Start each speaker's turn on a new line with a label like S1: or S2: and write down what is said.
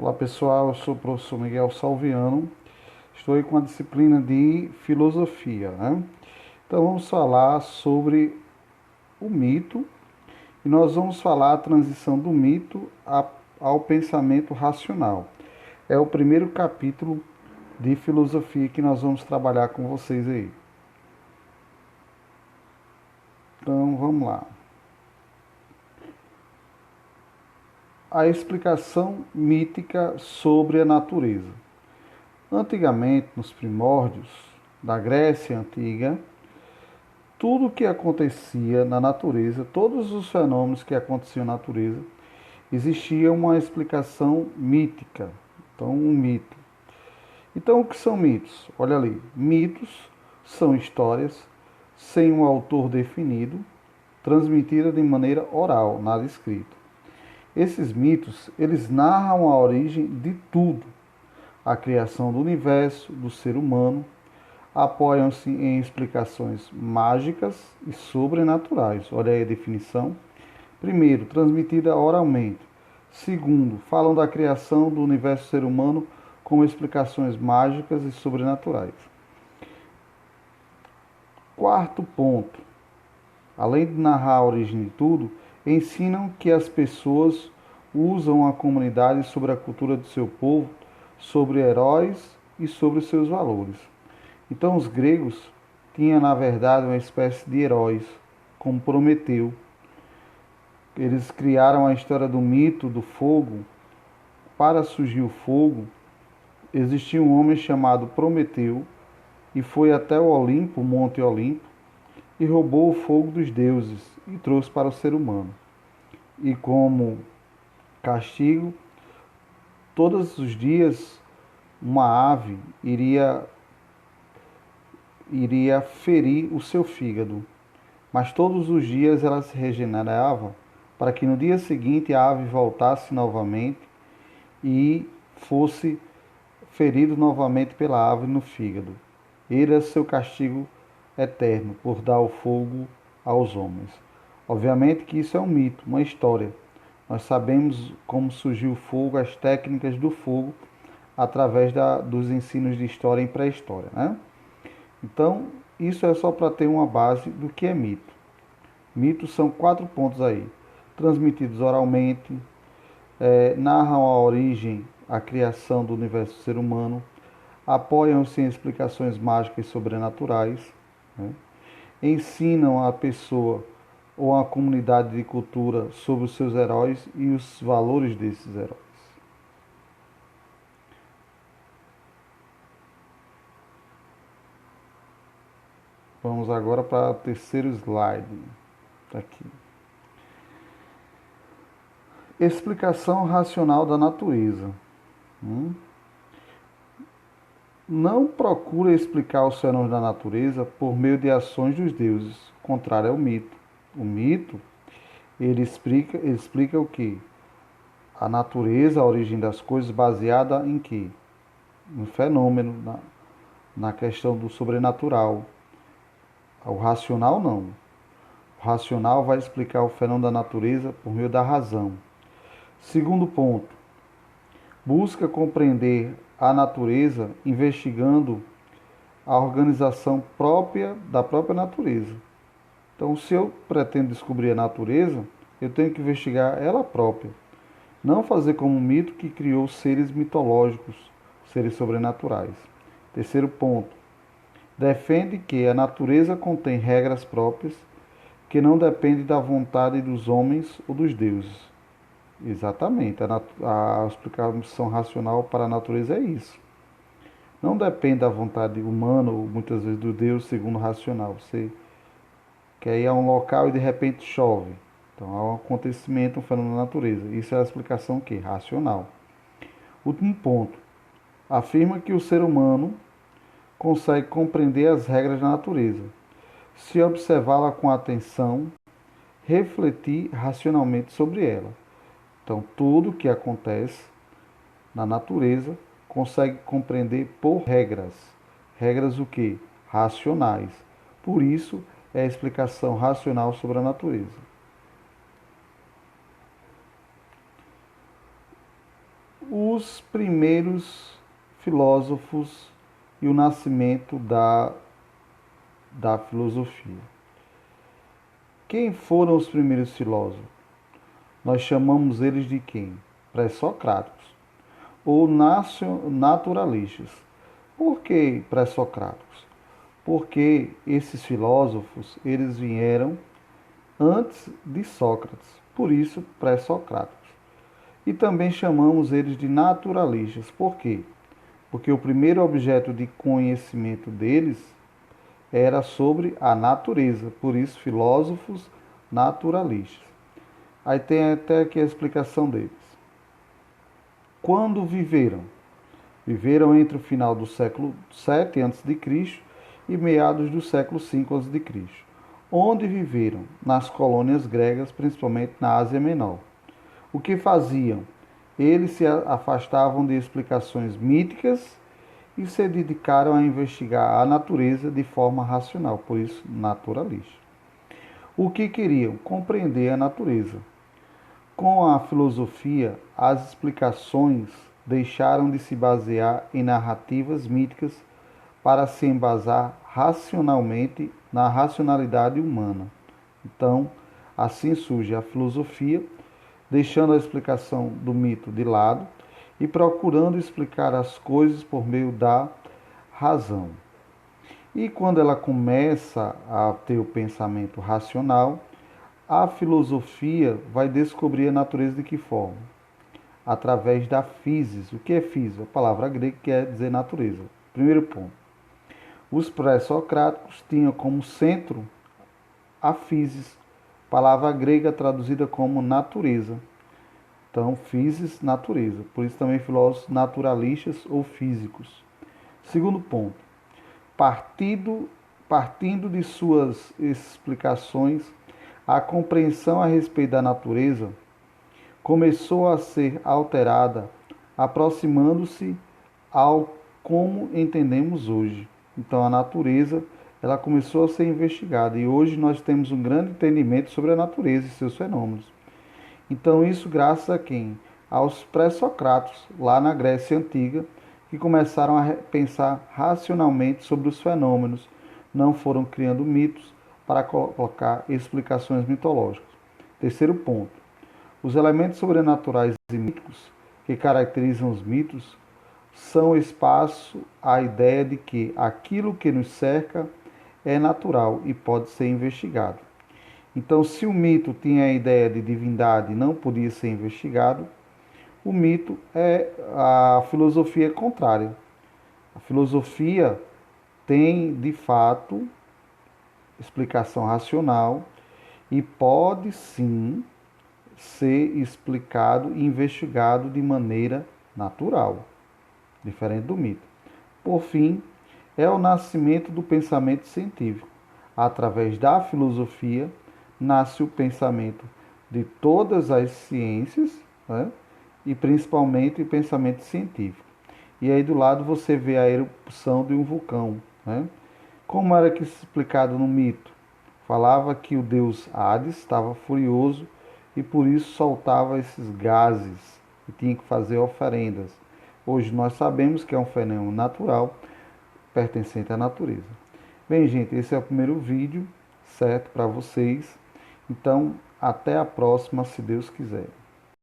S1: Olá pessoal, eu sou o professor Miguel Salviano, estou aí com a disciplina de filosofia, né? Então vamos falar sobre o mito e nós vamos falar a transição do mito ao pensamento racional. É o primeiro capítulo de filosofia que nós vamos trabalhar com vocês aí. Então vamos lá. A explicação mítica sobre a natureza. Antigamente, nos primórdios da Grécia Antiga, tudo o que acontecia na natureza, todos os fenômenos que aconteciam na natureza, existia uma explicação mítica. Então, um mito. Então, o que são mitos? Olha ali, mitos são histórias sem um autor definido, transmitidas de maneira oral, nada escrito. Esses mitos, eles narram a origem de tudo, a criação do universo, do ser humano, apoiam-se em explicações mágicas e sobrenaturais. Olha aí a definição. Primeiro, transmitida oralmente. Segundo, falam da criação do universo ser humano com explicações mágicas e sobrenaturais. Quarto ponto, além de narrar a origem de tudo, ensinam que as pessoas usam a comunidade sobre a cultura do seu povo, sobre heróis e sobre seus valores. Então, os gregos tinham, na verdade, uma espécie de heróis, como Prometeu. Eles criaram a história do mito do fogo. Para surgir o fogo, existia um homem chamado Prometeu e foi até o Olimpo, o Monte Olimpo, e roubou o fogo dos deuses e trouxe para o ser humano. E como castigo, todos os dias uma ave iria ferir o seu fígado, mas todos os dias ela se regenerava para que no dia seguinte a ave voltasse novamente e fosse ferido novamente pela ave no fígado. Ele é seu castigo eterno por dar o fogo aos homens. Obviamente que isso é um mito, uma história. Nós sabemos como surgiu o fogo, as técnicas do fogo, através dos ensinos de história em pré-história, né? Então, isso é só para ter uma base do que é mito. Mitos são 4 pontos aí: transmitidos oralmente, narram a origem, a criação do universo do ser humano, apoiam-se em explicações mágicas e sobrenaturais, né? Ensinam a pessoa ou a comunidade de cultura sobre os seus heróis e os valores desses heróis. Vamos agora para o terceiro slide. Tá aqui. Explicação racional da natureza. Não procura explicar os fenômenos da natureza por meio de ações dos deuses, contrário ao mito. O mito, ele explica o que? A natureza, a origem das coisas, baseada em quê? No fenômeno, na questão do sobrenatural. O racional não. O racional vai explicar o fenômeno da natureza por meio da razão. Segundo ponto, busca compreender a natureza investigando a organização própria da própria natureza. Então, se eu pretendo descobrir a natureza, eu tenho que investigar ela própria. Não fazer como um mito que criou seres mitológicos, seres sobrenaturais. Terceiro ponto, defende que a natureza contém regras próprias que não dependem da vontade dos homens ou dos deuses. Exatamente, a explicação racional para a natureza é isso. Não depende da vontade humana ou muitas vezes do Deus segundo o racional. Você quer ir a um local e de repente chove. Então há um acontecimento, um fenômeno da natureza. Isso é a explicação que? Racional. Último ponto. Afirma que o ser humano consegue compreender as regras da natureza, se observá-la com atenção, refletir racionalmente sobre ela. Então, tudo que acontece na natureza consegue compreender por regras. Regras o que? Racionais. Por isso, é a explicação racional sobre a natureza. os primeiros filósofos e o nascimento da filosofia. Quem foram os primeiros filósofos? Nós chamamos eles de quem? Pré-socráticos ou naturalistas. Por que pré-socráticos? Porque esses filósofos, eles vieram antes de Sócrates, por isso pré-socráticos. E também chamamos eles de naturalistas. Por quê? Porque o primeiro objeto de conhecimento deles era sobre a natureza, por isso filósofos naturalistas. Aí tem até aqui a explicação deles. Quando viveram? Viveram entre o final do século VII a.C. e meados do século V a.C. Onde viveram? Nas colônias gregas, principalmente na Ásia Menor. O que faziam? Eles se afastavam de explicações míticas e se dedicaram a investigar a natureza de forma racional, por isso naturalista. O que queriam? Compreender a natureza. Com a filosofia, as explicações deixaram de se basear em narrativas míticas para se embasar racionalmente na racionalidade humana. Então, assim surge a filosofia, deixando a explicação do mito de lado e procurando explicar as coisas por meio da razão. E quando ela começa a ter o pensamento racional, a filosofia vai descobrir a natureza de que forma? Através da physis. O que é physis? A palavra grega que quer dizer natureza. Primeiro ponto. Os pré-socráticos tinham como centro a physis, palavra grega traduzida como natureza. Então, physis, natureza. Por isso também filósofos naturalistas ou físicos. Segundo ponto. Partindo de suas explicações, a compreensão a respeito da natureza começou a ser alterada, aproximando-se ao como entendemos hoje. Então, a natureza ela começou a ser investigada e hoje nós temos um grande entendimento sobre a natureza e seus fenômenos. Então, isso graças a quem? Aos pré-socráticos, lá na Grécia Antiga, que começaram a pensar racionalmente sobre os fenômenos, não foram criando mitos para colocar explicações mitológicas. Terceiro ponto. Os elementos sobrenaturais e míticos que caracterizam os mitos são espaço à ideia de que aquilo que nos cerca é natural e pode ser investigado. Então, se o mito tinha a ideia de divindade e não podia ser investigado, o mito é a filosofia contrária. A filosofia tem, de fato, explicação racional e pode sim ser explicado e investigado de maneira natural, diferente do mito. Por fim, é o nascimento do pensamento científico. Através da filosofia, nasce o pensamento de todas as ciências, né? E principalmente o pensamento científico. E aí do lado você vê a erupção de um vulcão, né? Como era que se explicado no mito? Falava que o deus Hades estava furioso e por isso soltava esses gases e tinha que fazer oferendas. Hoje nós sabemos que é um fenômeno natural pertencente à natureza. Bem, gente, esse é o primeiro vídeo, certo, para vocês. Então, até a próxima, se Deus quiser.